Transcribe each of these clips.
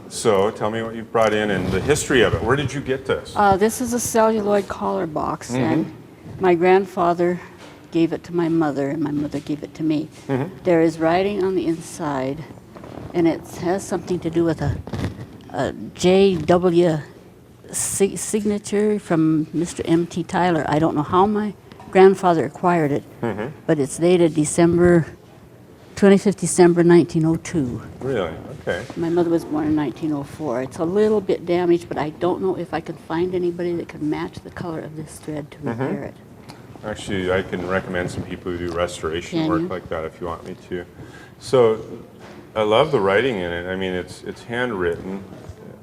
So tell me what you've brought in and the history of it. Where did you get this? This is a celluloid collar box, and my grandfather gave it to my mother, and my mother gave it to me. There is writing on the inside, and it has something to do with a J.W. signature from Mr. M.T. Tyler. I don't know how my grandfather acquired it, but it's dated 25th December 1902. Really? Okay. My mother was born in 1904. It's a little bit damaged, but I don't know if I can find anybody that can match the color of this thread to repair it. Actually, I can recommend some people who do restoration work like that if you want me to. So I love the writing in it. I mean, it's handwritten,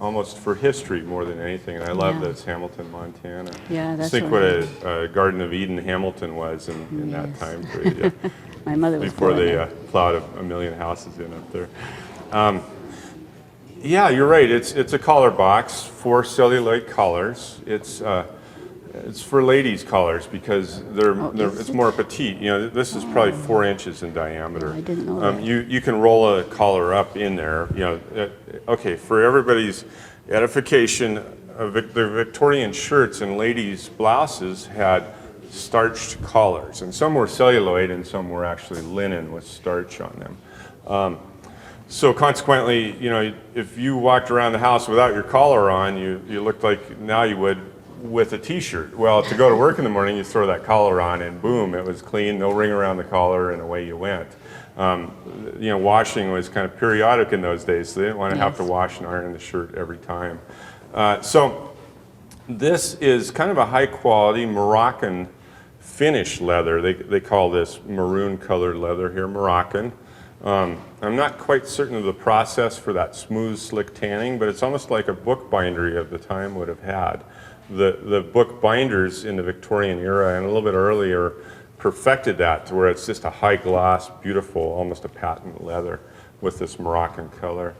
almost for history more than anything. And I love that it's Hamilton, Montana. Yeah, that's Just think what a Garden of Eden Hamilton was in that time period. Yeah. My mother was before born they there. plowed a million houses in up there. Yeah, you're right. It's a collar box for celluloid collars. It's for ladies' collars because it's more petite. You know, this is probably 4 inches in diameter. I didn't know that. You can roll a collar up in there. You know, okay. For everybody's edification, the Victorian shirts and ladies' blouses had starched collars, and some were celluloid and some were actually linen with starch on them. So consequently, you know, if you walked around the house without your collar on, you looked like now you would with a t-shirt. Well, to go to work in the morning, you throw that collar on and boom, it was clean, no ring around the collar, and away you went. You know, washing was kind of periodic in those days, so they didn't want to have to wash and iron the shirt every time. So this is kind of a high quality Moroccan finish leather. They call this maroon colored leather here, Moroccan. I'm not quite certain of the process for that smooth, slick tanning, but it's almost like a book bindery of the time would have had. The book binders in the Victorian era and a little bit earlier perfected that to where it's just a high gloss, beautiful, almost a patent leather with this Moroccan color.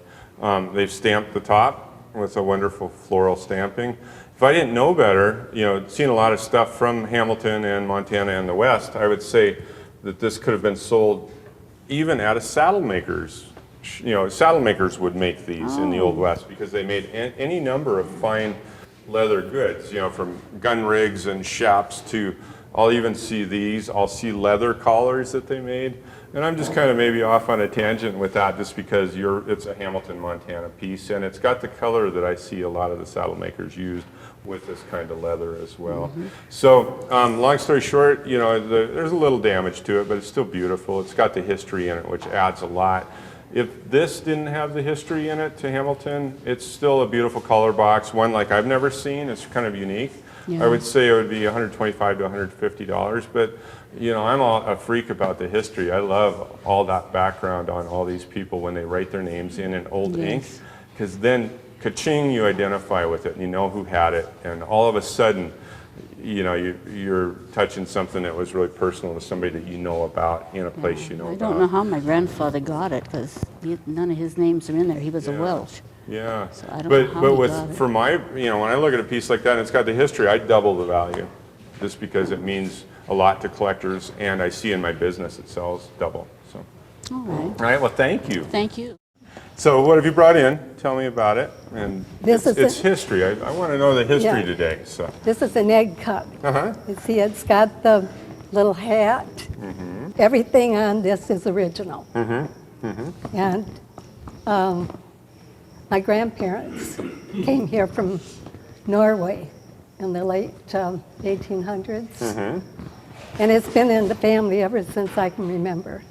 They've stamped the top with a wonderful floral stamping. If I didn't know better, you know, seen a lot of stuff from Hamilton and Montana and the West, I would say that this could have been sold even at a saddle maker's. You know, saddle makers would make these in the Old West because they made any number of fine leather goods, you know, from gun rigs and chaps to, I'll even see these, I'll see leather collars that they made. And I'm just kind of maybe off on a tangent with that just because it's a Hamilton, Montana piece, and it's got the color that I see a lot of the saddle makers used with this kind of leather as well. So long story short, you know, there's a little damage to it, but it's still beautiful. It's got the history in it, which adds a lot. If this didn't have the history in it to Hamilton, it's still a beautiful collar box, one like I've never seen. It's kind of unique. I would say it would be $125 to $150, but you know, I'm a freak about the history. I love all that background on all these people when they write their names in old ink, because then ka-ching, you identify with it and you know who had it, and all of a sudden, you know, you're touching something that was really personal to somebody that you know about in a place you know about. I don't know how my grandfather got it because none of his names are in there. He was a Welsh. Yeah, so I don't know how he got it. For my, you know, when I look at a piece like that and it's got the history, I double the value just because it means a lot to collectors, and I see in my business it sells double. So, all right. Well, thank you. Thank you. So, what have you brought in? Tell me about it. And it's history. I want to know the history today. So, this is an egg cup. You see, it's got the little hat. Everything on this is original. And my grandparents came here from Norway in the late 1800s. And it's been in the family ever since I can remember.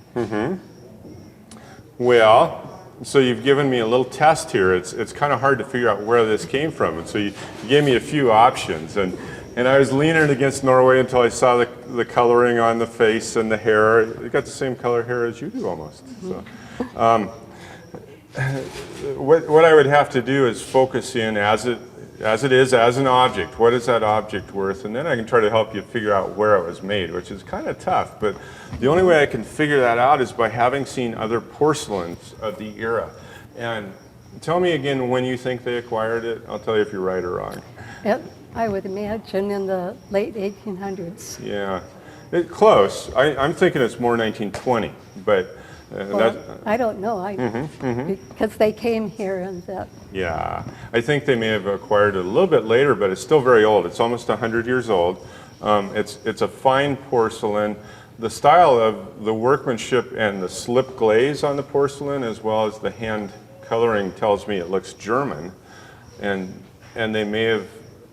Well, so you've given me a little test here. It's kind of hard to figure out where this came from. And so you gave me a few options. And I was leaning against Norway until I saw the coloring on the face and the hair. It got the same color hair as you do almost. So, what I would have to do is focus in as it is as an object. What is that object worth? And then I can try to help you figure out where it was made, which is kind of tough. But the only way I can figure that out is by having seen other porcelains of the era. And tell me again when you think they acquired it. I'll tell you if you're right or wrong. I would imagine in the late 1800s. Yeah, close. I'm thinking it's more 1920, but And Well, that, I don't know, because they came here and that, yeah, I think they may have acquired it a little bit later, but it's still very old. It's almost 100 years old. It's a fine porcelain. The style of the workmanship and the slip glaze on the porcelain, as well as the hand coloring, tells me it looks German, and they may have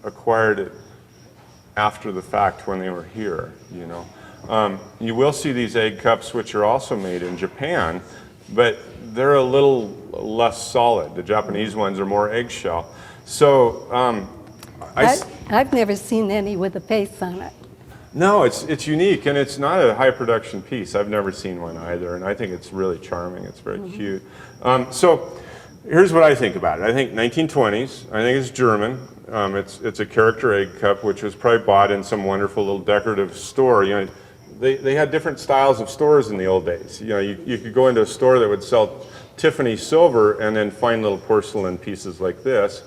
acquired it after the fact when they were here, you know. You will see these egg cups, which are also made in Japan, but they're a little less solid. The Japanese ones are more eggshell. So I've never seen any with a face on it. no, it's unique, and it's not a high production piece. I've never seen one either, and I think it's really charming. It's very cute. So here's what I think about it. I think 1920s. I think it's German. It's a character egg cup, which was probably bought in some wonderful little decorative store. You know, they had different styles of stores in the old days. You know, you could go into a store that would sell Tiffany silver and then find little porcelain pieces like this.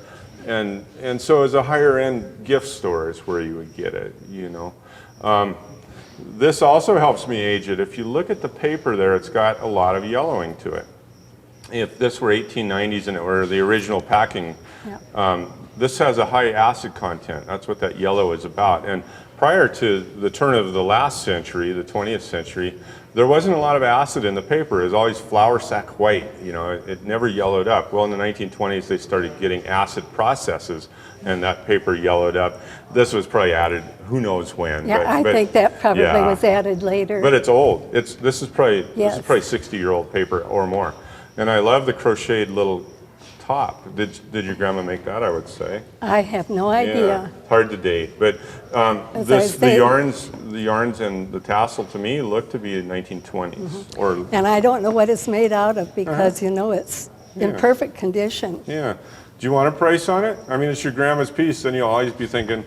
And so as a higher end gift store is where you would get it, you know. This also helps me age it. If you look at the paper there, it's got a lot of yellowing to it. If this were 1890s and it were the original packing, this has a high acid content. That's what that yellow is about. And prior to the turn of the last century, the 20th century, there wasn't a lot of acid in the paper. It was always flour sack white. You know, it never yellowed up. Well, in the 1920s, they started getting acid processes, and that paper yellowed up. This was probably added, who knows when. Yeah, I think that probably was added later. But it's old. This is probably 60-year-old paper or more. And I love the crocheted little top. Did your grandma make that, I would say? I have no idea. Yeah, hard to date. But the yarns and the tassel to me look to be 1920s. And I don't know what it's made out of because, you know, it's in perfect condition. Yeah. Do you want a price on it? I mean, it's your grandma's piece, then you'll always be thinking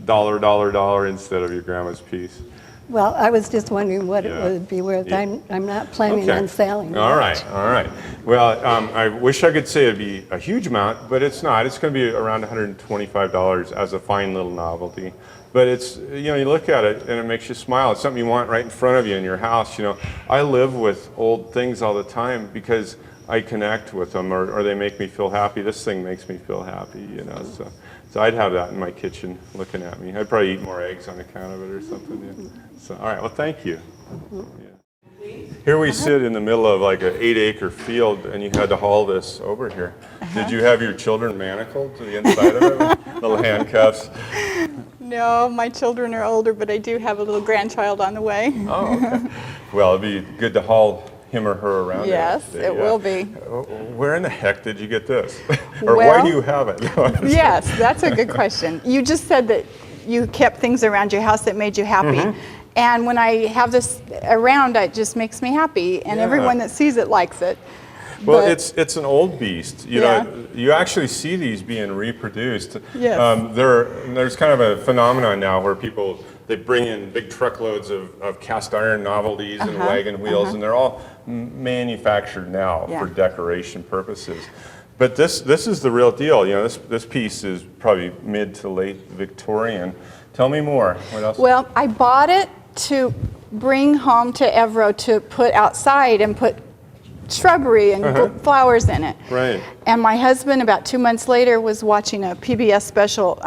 dollar, dollar, dollar instead of your grandma's piece. Well, I was just wondering what it would be worth. I'm not planning on selling it. All right. Well, I wish I could say it'd be a huge amount, but it's not. It's going to be around $125 as a fine little novelty. But it's, you know, you look at it and it makes you smile. It's something you want right in front of you in your house. You know, I live with old things all the time because I connect with them or they make me feel happy. This thing makes me feel happy, you know. So I'd have that in my kitchen looking at me. I'd probably eat more eggs on account of it or something. Yeah. So, all right, well, thank you. Yeah. Here we sit in the middle of like an 8-acre field, and you had to haul this over here. Did you have your children manacled to the inside of it? Little handcuffs? No, my children are older, but I do have a little grandchild on the way. Oh, okay. Well, it'd be good to haul him or her around. Yes, it will be. Where in the heck did you get this? Or why do you have it? Yes, that's a good question. You just said that you kept things around your house that made you happy. And when I have this around, it just makes me happy, and everyone that sees it likes it. Well, it's an old beast. You know, you actually see these being reproduced. Yes. There's kind of a phenomenon now where they bring in big truckloads of cast iron novelties and wagon wheels, and they're all manufactured now for decoration purposes. But this is the real deal. You know, this piece is probably mid to late Victorian. Tell me more. What else? Well, I bought it to bring home to Evro to put outside and put shrubbery and flowers in it. Right. And my husband, about 2 months later, was watching a PBS special,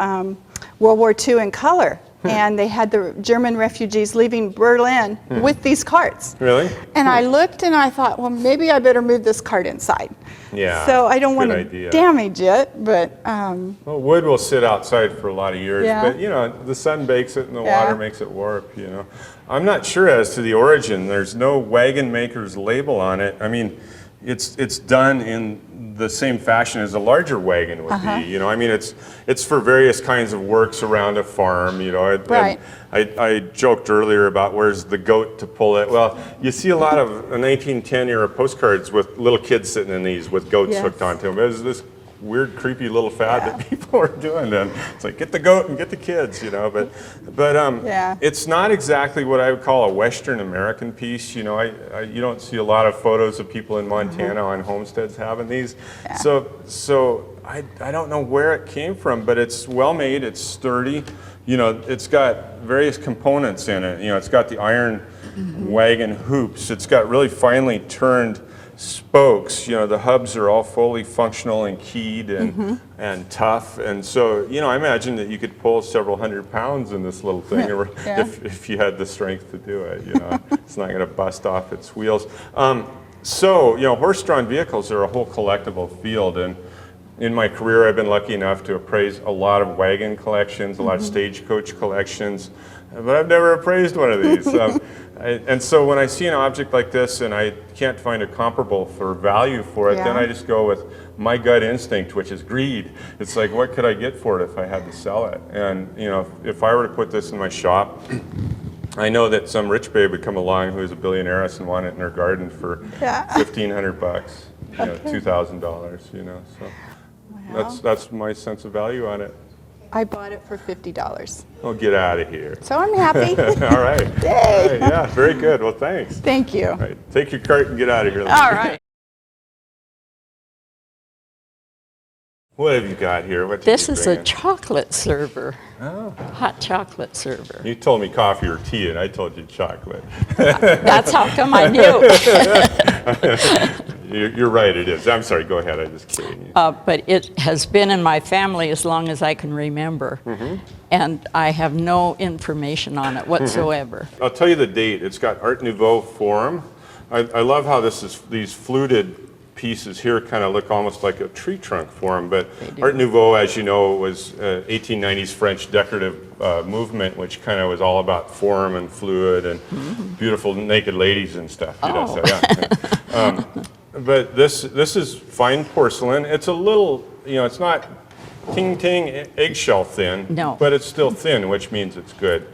World War II in color. And they had the German refugees leaving Berlin with these carts. Really? And I looked and I thought, well, maybe I better move this cart inside. Yeah. So I don't want to damage it, but. Well, wood will sit outside for a lot of years, but you know, the sun bakes it and the water makes it warp, you know. I'm not sure as to the origin. There's no wagon maker's label on it. I mean, it's done in the same fashion as a larger wagon would be. You know, I mean, it's for various kinds of works around a farm. You know, I joked earlier about where's the goat to pull it. Well, you see a lot of 1910 era postcards with little kids sitting in these with goats hooked onto them. It was this weird, creepy little fad that people were doing. And it's like, get the goat and get the kids, you know. But it's not exactly what I would call a Western American piece. You know, you don't see a lot of photos of people in Montana on homesteads having these. So I don't know where it came from, but it's well made. It's sturdy. You know, it's got various components in it. You know, it's got the iron wagon hoops. It's got really finely turned spokes. You know, the hubs are all fully functional and keyed and tough. And so, you know, I imagine that you could pull several hundred pounds in this little thing if you had the strength to do it. You know, it's not going to bust off its wheels. So, you know, horse-drawn vehicles are a whole collectible field, and in my career I've been lucky enough to appraise a lot of wagon collections, a lot of stagecoach collections, but I've never appraised one of these. And so when I see an object like this and I can't find a comparable for value for it, then I just go with my gut instinct, which is greed. It's like, what could I get for it if I had to sell it? And you know, if I were to put this in my shop, I know that some rich babe would come along who's a billionairess and want it in her garden for $1,500, you know, $2,000, you know. So that's my sense of value on it. I bought it for $50. Oh, get out of here. So I'm happy. All right. Yay. All right. Yeah, very good. Well, thanks. Thank you. All right. Take your cart and get out of here. All right. What have you got here? What This is a chocolate server. Oh. Hot chocolate server. You told me coffee or tea, and I told you chocolate. That's how come I knew. You're right, it is. I'm sorry, go ahead, I'm just kidding you. But it has been in my family as long as I can remember. And I have no information on it whatsoever. I'll tell you the date. It's got Art Nouveau form. I love how these fluted pieces here kind of look almost like a tree trunk form, but Art Nouveau, as you know, was 1890s French decorative movement, which kind of was all about form and fluid and beautiful naked ladies and stuff. You know, so, yeah. But this is fine porcelain. It's a little, you know, it's not ting eggshell thin, but it's still thin, which means it's good.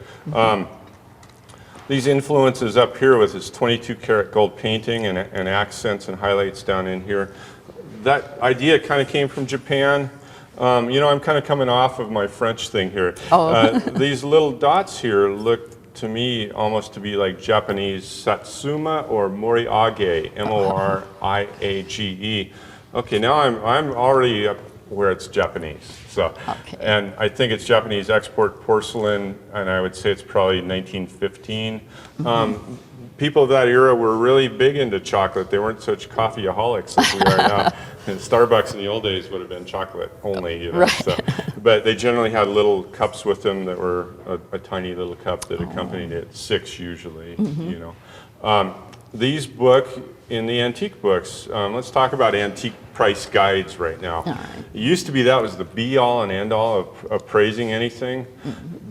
These influences up here with this 22 karat gold painting and accents and highlights down in here, that idea kind of came from Japan. You know, I'm kind of coming off of my French thing here. These little dots here look to me almost to be like Japanese Satsuma or Moriage, M-O-R-I-A-G-E. Okay, now I'm already up where it's Japanese. So, and I think it's Japanese export porcelain, and I would say it's probably 1915. People of that era were really big into chocolate. They weren't such coffeeaholics as we are now. And Starbucks in the old days would have been chocolate only, you know. So, but they generally had little cups with them that were a tiny little cup that accompanied it, 6 usually, you know. These book in the antique books, let's talk about antique price guides right now. It used to be that was the be-all and end-all of appraising anything,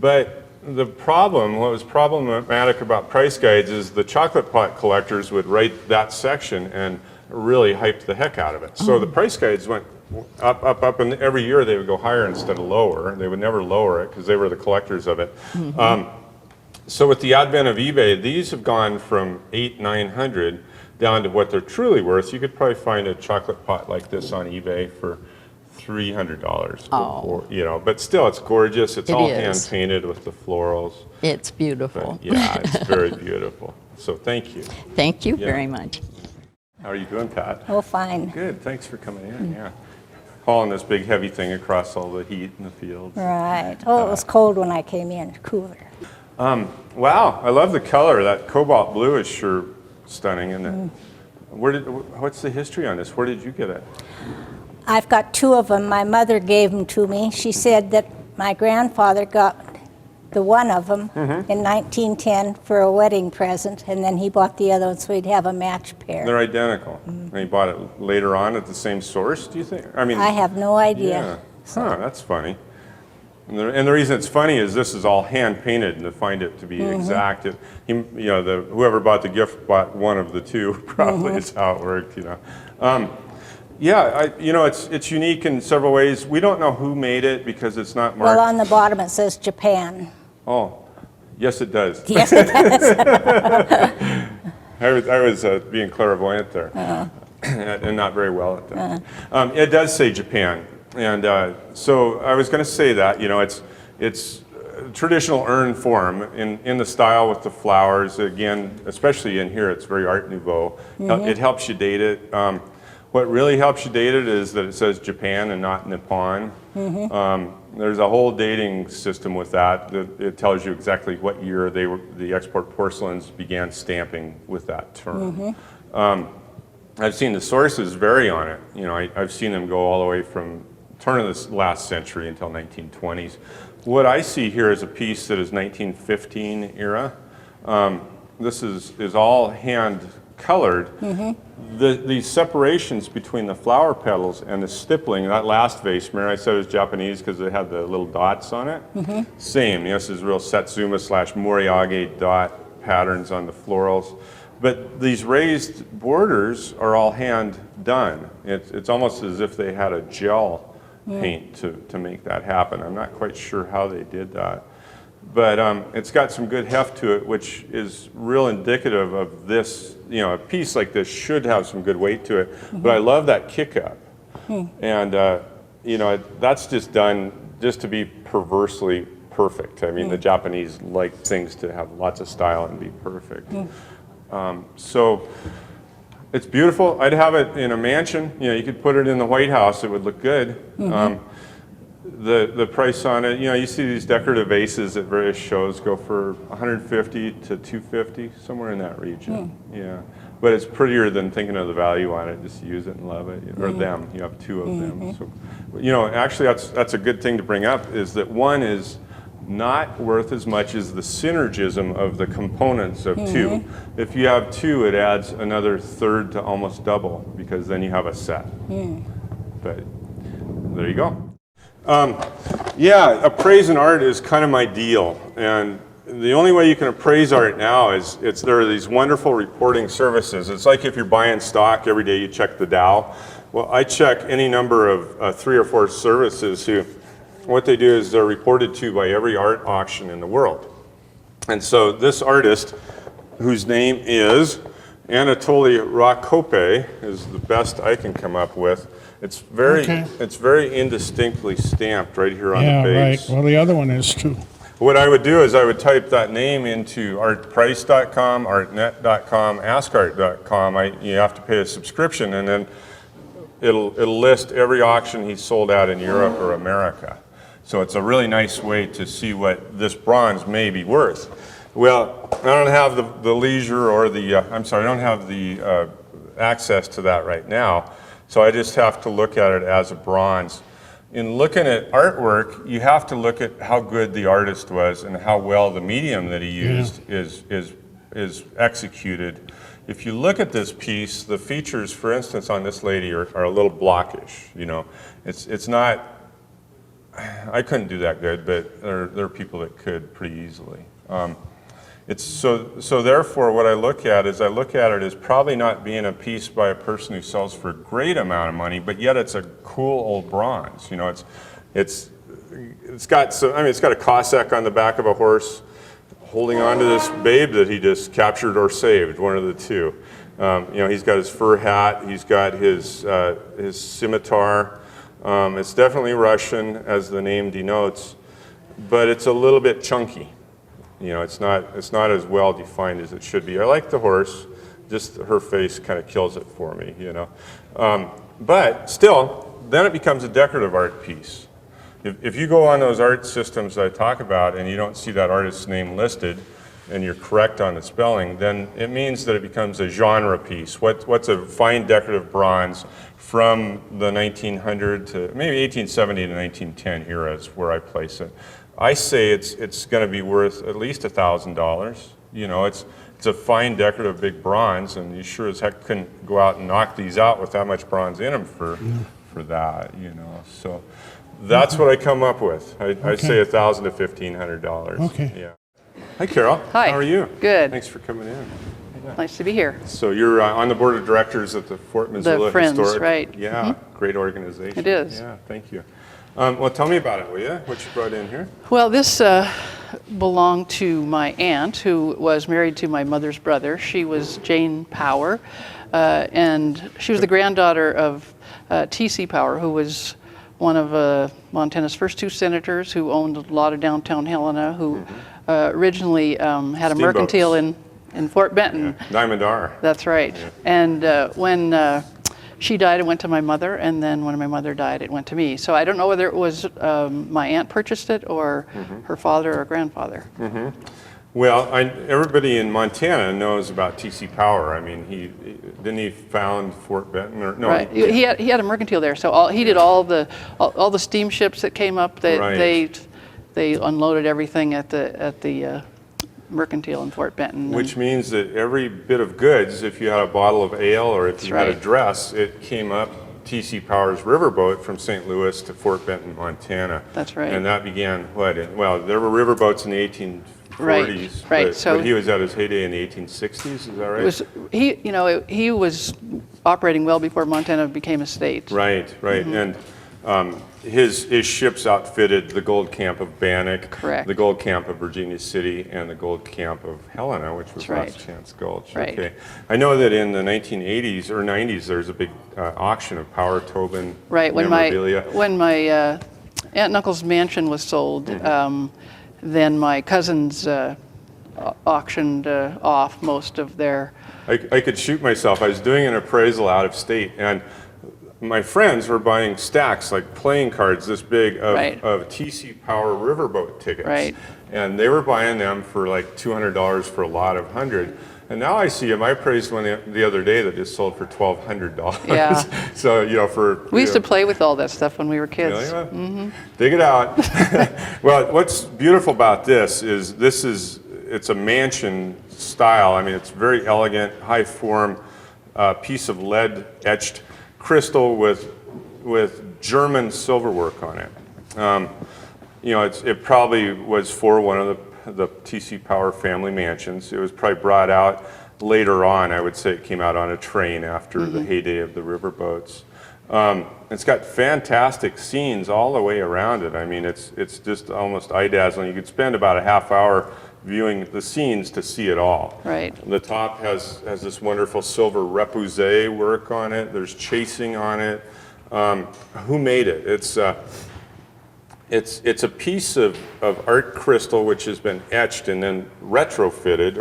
but the problem, what was problematic about price guides is the chocolate pot collectors would write that section and really hyped the heck out of it. So the price guides went up, and every year they would go higher instead of lower. They would never lower it because they were the collectors of it. So with the advent of eBay, these have gone from $800-900 down to what they're truly worth. You could probably find a chocolate pot like this on eBay for $300. You know, but still, it's gorgeous. It's all hand painted with the florals. It's beautiful. But, yeah, it's very beautiful. So thank you. Thank you very much. How are you doing, Pat? Oh, fine. Good. Thanks for coming in. Yeah, hauling this big heavy thing across all the heat in the fields. Right. Oh, it was cold when I came in. Cooler. Wow, I love the color. That cobalt blue is sure stunning, isn't it? What's the history on this? Where did you get it? I've got 2 of them. My mother gave them to me. She said that my grandfather got the one of them in 1910 for a wedding present, and then he bought the other one so he'd have a match pair. They're identical. And he bought it later on at the same source, do you think? I mean, I have no idea. Yeah. Huh, that's funny. And the reason it's funny is this is all hand painted, and to find it to be exact, you know, whoever bought the gift bought one of the 2. Probably is how it worked, you know. Yeah, you know, it's unique in several ways. We don't know who made it because it's not marked. Well, on the bottom it says Japan. Oh, yes, it does. Yes, it does. I was being clairvoyant there, and not very well at that. It does say Japan. And so I was going to say that, you know, it's traditional urn form in the style with the flowers. Again, especially in here, it's very Art Nouveau. It helps you date it. What really helps you date it is that it says Japan and not Nippon. There's a whole dating system with that. It tells you exactly what year the export porcelains began stamping with that term. I've seen the sources vary on it. You know, I've seen them go all the way from turn of the last century until 1920s. What I see here is a piece that is 1915 era. This is all hand colored. The separations between the flower petals and the stippling, that last vase, remember I said it was Japanese because it had the little dots on it? Same, this is real Satsuma / Moriage dot patterns on the florals. But these raised borders are all hand done. It's almost as if they had a gel paint to make that happen. I'm not quite sure how they did that. But it's got some good heft to it, which is real indicative of this, you know, a piece like this should have some good weight to it. But I love that kick up. And, you know, that's just done just to be perversely perfect. I mean, the Japanese like things to have lots of style and be perfect. So it's beautiful. I'd have it in a mansion. You know, you could put it in the White House. It would look good. The price on it, you know, you see these decorative vases at various shows go for $150 to $250, somewhere in that region. Yeah, but it's prettier than thinking of the value on it. Just use it and love it, or them. You have two of them. So, you know, actually, that's a good thing to bring up. Is that one is not worth as much as the synergism of the components of two. If you have two, it adds another third to almost double, because then you have a set. But there you go. Yeah, appraising art is kind of my deal. And the only way you can appraise art now is there are these wonderful reporting services. It's like if you're buying stock, every day you check the Dow. Well, I check any number of 3 or 4 services who, what they do is they're reported to by every art auction in the world. And so this artist, whose name is Anatoly Rakope, is the best I can come up with. It's very indistinctly stamped right here on the base. Right. Well, the other one is too. What I would do is I would type that name into artprice.com, artnet.com, askart.com. You have to pay a subscription, and then it'll list every auction he's sold at in Europe or America. So it's a really nice way to see what this bronze may be worth. Well, I don't have the leisure or the, I don't have the access to that right now. So I just have to look at it as a bronze. In looking at artwork, you have to look at how good the artist was and how well the medium that he used is executed. If you look at this piece, the features, for instance, on this lady are a little blockish. You know, it's not. I couldn't do that good, but there are people that could pretty easily. So therefore, what I look at it as probably not being a piece by a person who sells for a great amount of money, but yet it's a cool old bronze. You know, it's got a Cossack on the back of a horse holding on to this babe that he just captured or saved, one of the two. You know, he's got his fur hat, he's got his scimitar. It's definitely Russian, as the name denotes, but it's a little bit chunky. You know, it's not as well defined as it should be. I like the horse, just her face kind of kills it for me, you know. But still, then it becomes a decorative art piece. If you go on those art systems that I talk about and you don't see that artist's name listed, and you're correct on the spelling, then it means that it becomes a genre piece. What's a fine decorative bronze from the 1900 to maybe 1870 to 1910 era is where I place it. I say it's going to be worth at least $1,000. You know, it's a fine decorative big bronze, and you sure as heck couldn't go out and knock these out with that much bronze in them for that. You know, so that's what I come up with. I say $1,000 to $1,500. Okay. Yeah. Hi, Carol. Hi. How are you? Good. Thanks for coming in. Nice to be here. So you're on the board of directors at the Fort Missoula The Friends, Historic. right. Yeah, great organization. It is. Yeah, thank you. Well, tell me about it, will you? What you brought in here? Well, this belonged to my aunt, who was married to my mother's brother. She was Jane Power, and she was the granddaughter of T.C. Power, who was one of Montana's first 2 senators, who owned a lot of downtown Helena, who originally had a mercantile in Fort Benton. Yeah. Diamond R. That's right. Yeah. And when she died, it went to my mother, and then when my mother died, it went to me. So I don't know whether it was my aunt purchased it or her father or grandfather. Well, everybody in Montana knows about TC Power. I mean, didn't he found Fort Benton or no? Right. He had a mercantile there, so he did all the steamships that came up. They unloaded everything at the mercantile in Fort Benton. Which means that every bit of goods, if you had a bottle of ale or if you had a dress, it came up TC Power's riverboat from St. Louis to Fort Benton, Montana. That's right. And that began well, there were riverboats in the 1840s, right. But he was at his heyday in the 1860s. Is that right? He was operating well before Montana became a state. Right. And his ships outfitted the gold camp of Bannock, Correct. the gold camp of Virginia City, and the gold camp of Helena, which was Last Chance Gulch. Right. Okay. I know that in the 1980s or 90s, there's a big auction of Power Tobin memorabilia. When my Aunt and Uncle's mansion was sold, then my cousins auctioned off most of their. I could shoot myself. I was doing an appraisal out of state, and my friends were buying stacks, like playing cards this big, of TC Power riverboat tickets. Right. And they were buying them for like $200 for a lot of 100. And now I see them. I appraised one the other day that just sold for $1,200. Yeah. So, we used to play with all that stuff when we were kids. Really? Dig it out. Well, what's beautiful about this is it's a mansion style. I mean, it's very elegant, high form, piece of lead etched crystal with German silverwork on it. It probably was for one of the TC Power family mansions. It was probably brought out later on. I would say it came out on a train after the heyday of the riverboats. It's got fantastic scenes all the way around it. I mean, it's just almost eye-dazzling. You could spend about a half hour viewing the scenes to see it all. Right. The top has this wonderful silver repoussé work on it. There's chasing on it. Who made it? It's a piece of art crystal which has been etched and then fitted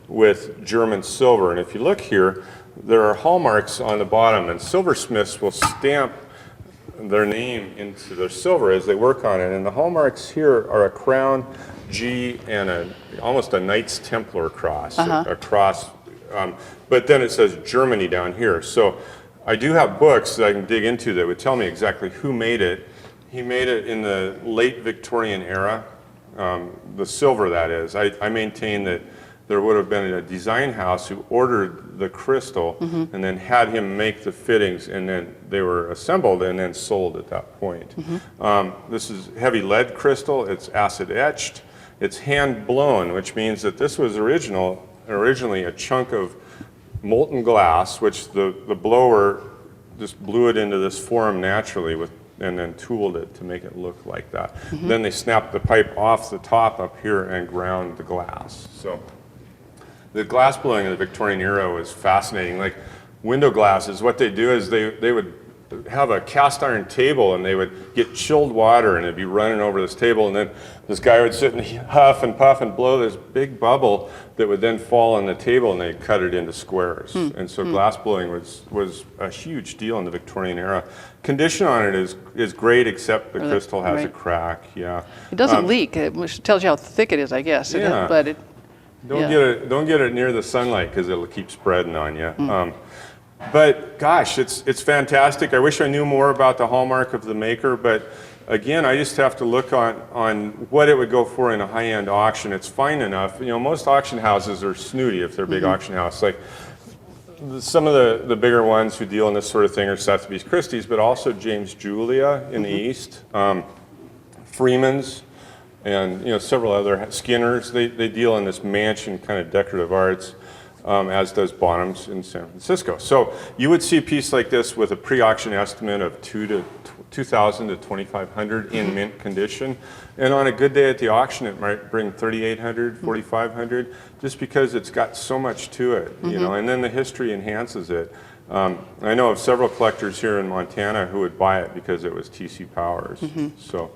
with German silver. And if you look here, there are hallmarks on the bottom, and silversmiths will stamp their name into their silver as they work on it. And the hallmarks here are a crown, G, and almost a Knights Templar cross, a cross. But then it says Germany down here. So I do have books that I can dig into that would tell me exactly who made it. He made it in the late Victorian era, the silver that is. I maintain that there would have been a design house who ordered the crystal and then had him make the fittings, and then they were assembled and then sold at that point. This is heavy lead crystal. It's acid etched. It's hand blown, which means that this was originally a chunk of molten glass, which the blower just blew it into this form naturally and then tooled it to make it look like that. Then they snapped the pipe off the top up here and ground the glass. So the glass blowing in the Victorian era was fascinating. Like window glasses, what they do is they would have a cast iron table, and they would get chilled water and it'd be running over this table, and then this guy would sit and huff and puff and blow this big bubble that would then fall on the table, and they'd cut it into squares. And so glass blowing was a huge deal in the Victorian era. Condition on it is great, except the crystal has a crack. Yeah, it doesn't leak, which tells you how thick it is, I guess. Don't get it near the sunlight because it'll keep spreading on you. But gosh, it's fantastic. I wish I knew more about the hallmark of the maker, but again, I just have to look on what it would go for in a high-end auction. It's fine enough. Most auction houses are snooty if they're a big auction house. Like some of the bigger ones who deal in this sort of thing are Sotheby's Christie's, but also James Julia in the East, Freeman's, and several other Skinners. They deal in this mansion kind of decorative arts. As does Bonham's in San Francisco. So you would see a piece like this with a pre-auction estimate of $2,000 to $2,500 in mint condition, and on a good day at the auction, it might bring $3,800, $4,500, just because it's got so much to it, and then the history enhances it. I know of several collectors here in Montana who would buy it because it was TC Powers. So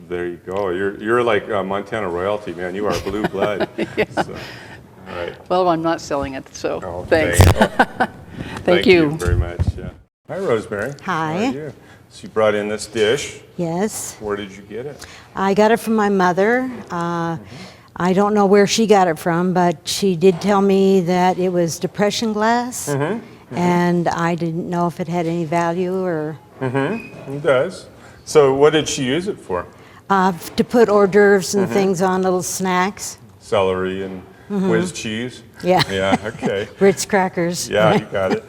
there you go. You're like Montana royalty, man. You are blue blood. So. Right. Well, I'm not selling it, so Oh, thanks. Thank you. very much. Yeah. Hi, Rosemary. Hi. How are you? So you brought in this dish. Yes, Where did you get it? I got it from my mother. I don't know where she got it from, but she did tell me that it was depression glass, and I didn't know if it had any value or It does. So what did she use it for? to put hors d'oeuvres and things on, little snacks. Celery and whiz cheese? Yeah. Yeah, okay. Ritz crackers. Yeah, you got it.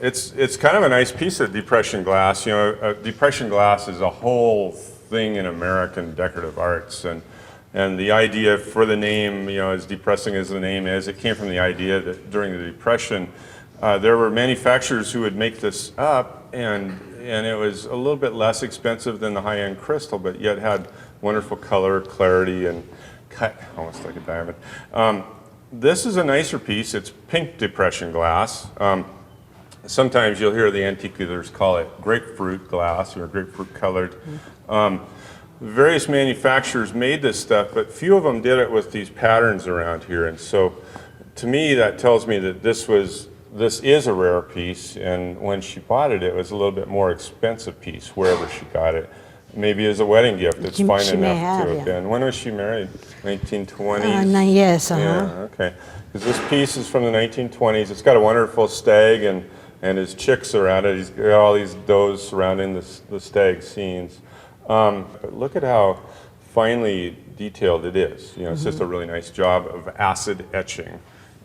It's kind of a nice piece of depression glass. You know, depression glass is a whole thing in American decorative arts, and the idea for the name, you know, as depressing as the name is, it came from the idea that during the Depression, there were manufacturers who would make this up, and it was a little bit less expensive than the high-end crystal, but yet had wonderful color, clarity, and cut almost like a diamond. This is a nicer piece. It's pink depression glass. Sometimes you'll hear the antique dealers call it grapefruit glass or grapefruit colored. Various manufacturers made this stuff, but few of them did it with these patterns around here. And so to me, that tells me that this is a rare piece, and when she bought it, it was a little bit more expensive piece, wherever she got it. Maybe as a wedding gift, it's fine She may enough to have, have yeah. yeah. been. When was she married? 1920s? Yes, Yeah, okay. Because this piece is from the 1920s. It's got a wonderful stag and his chicks around it. He's got all these does surrounding the stag scenes. But look at how finely detailed it is. You know, it's just a really nice job of acid etching.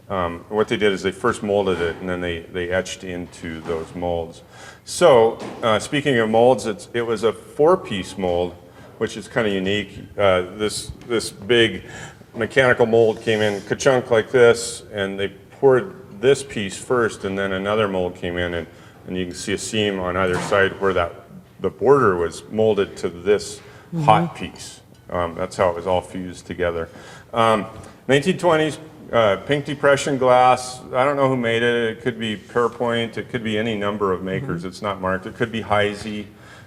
What they did is they first molded it, and then they etched into those molds. So, speaking of molds, it was a 4-piece mold, which is kind of unique. This big mechanical mold came in ka-chunk like this, and they poured this piece first, and then another mold came in, and you can see a seam on either side where the border was molded to this hot piece. That's how it was all fused together. 1920s. Pink depression glass, I don't know who made it. It could be Parapoint, it could be any number of makers. It's not marked. It could be Heisey.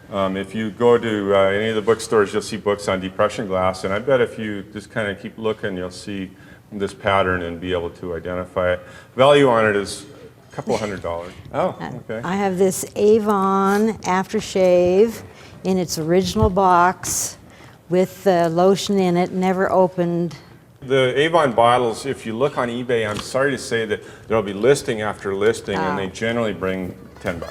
If you go to any of the bookstores, you'll see books on depression glass, and I bet if you just kind of keep looking, you'll see this pattern and be able to identify it. Value on it is a couple $100. Oh, okay. I have this Avon aftershave in its original box with the lotion in it, never opened. The Avon bottles, if you look on eBay, I'm sorry to say that there'll be listing after listing, and they generally bring $10.